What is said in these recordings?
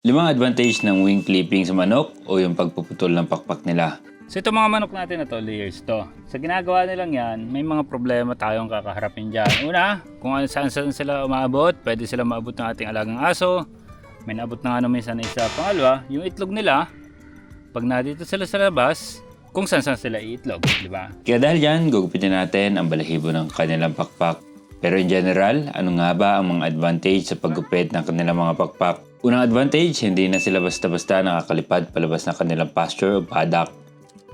Limang advantage ng wing clipping sa manok o yung pagpuputol ng pakpak nila. So itong mga manok natin na to, layers to. Sa ginagawa nilang yan, may mga problema tayong kakaharapin dyan. Una, kung saan sila umabot, pwede sila maabot ng ating alagang aso. May naabot na nga naman isa na isa. Pangalawa, yung itlog nila, pag nandito sila sa labas, kung saan sila iitlog, di ba? Kaya dahil dyan, gugupitin natin ang balahibo ng kanilang pakpak. Pero in general, ano nga ba ang mga advantage sa paggupit ng kanilang mga pakpak? Unang advantage, hindi na sila basta-basta nakakalipad palabas ng kanilang pasture o paddock.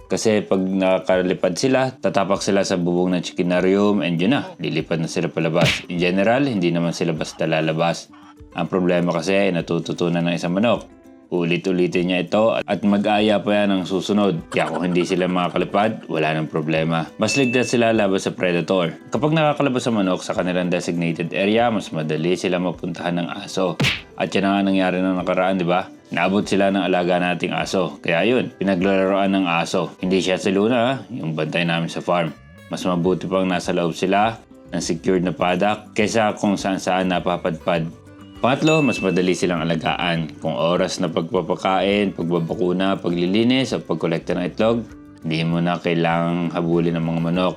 Kasi pag nakakalipad sila, tatapak sila sa bubong ng chickenarium and yun na, lilipad na sila palabas. In general, hindi naman sila basta lalabas. Ang problema kasi ay natututunan ng isang manok. Ulit-ulitin niya ito at mag-aaya pa yan ng susunod. Kaya kung hindi sila makakalipad, wala nang problema. Mas ligtas sila laban sa predator. Kapag nakakalabas sa manok sa kanilang designated area, mas madali sila mapuntahan ng aso. At yan ang nangyari nung nakaraan, di ba? Naabot sila ng alaga nating aso. Kaya yun, pinaglalaroan ng aso. Hindi siya si Luna, yung bantay namin sa farm. Mas mabuti pang nasa loob sila ng secured na paddock kaysa kung saan-saan napapadpad. Pangatlo, mas madali silang alagaan. Kung oras na pagpapakain, pagbabakuna, paglilinis o pagkolekta ng itlog, hindi mo na kailangang habulin ng mga manok.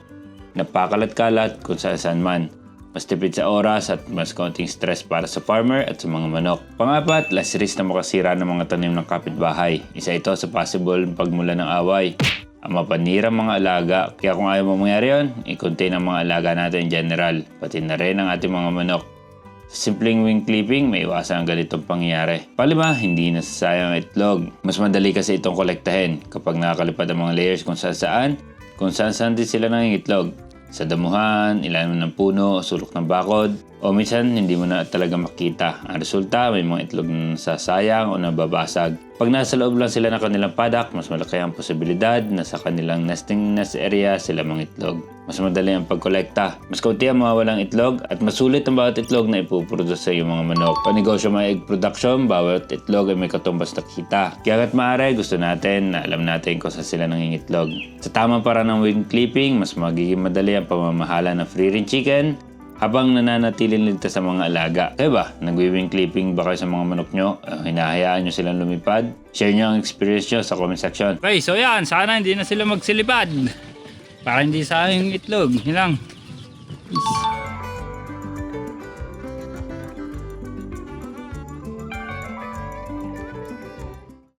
Napakalat-kalat kung saan man. Mas tipid sa oras at mas konting stress para sa farmer at sa mga manok. Pangapat, less risk na makasira ng mga tanim ng kapitbahay. Isa ito sa possible pagmula ng away. Ang mapanirang mga alaga, kaya kung ayaw mo mangyari yun, i-contain ang mga alaga natin in general, pati na rin ang ating mga manok. Sa simpleng wing clipping, may iwasan ang ganitong pangyayari. Palima, hindi nasasayang ang itlog. Mas madali kasi itong kolektahin kapag nakakalipad ang mga layers kung saan din sila nangingitlog. Sa damuhan, ilalim ng puno, sulok ng bakod, o minsan hindi mo na talaga makita. Ang resulta, may mga itlog na nasasayang o nababasag. Pag nasa loob lang sila ng kanilang paddock, mas malaki ang posibilidad na sa kanilang nesting nest area sila mangitlog. Mas madali ang pagkolekta. Mas kaunti ang mawawalang itlog at masulit ang bawat itlog na ipuproduce sa iyong mga manok. Panegosyo mga egg production, bawat itlog ay may katumbas na kita. Kaya hangga't maaari, gusto natin na alam natin kung saan sila nangingitlog. Sa tamang paraan ng wing clipping, mas magiging madali ang pamamahala ng free-range chicken habang nananatiling ligtas sa mga alaga. Kaya ba, nag-wing clipping ba kayo sa mga manok nyo? Hinahayaan nyo silang lumipad? Share nyo ang experience nyo sa comment section. Okay, so yan, sana hindi na sila magsilipad. Para hindi sayang itlog, yun lang. Peace.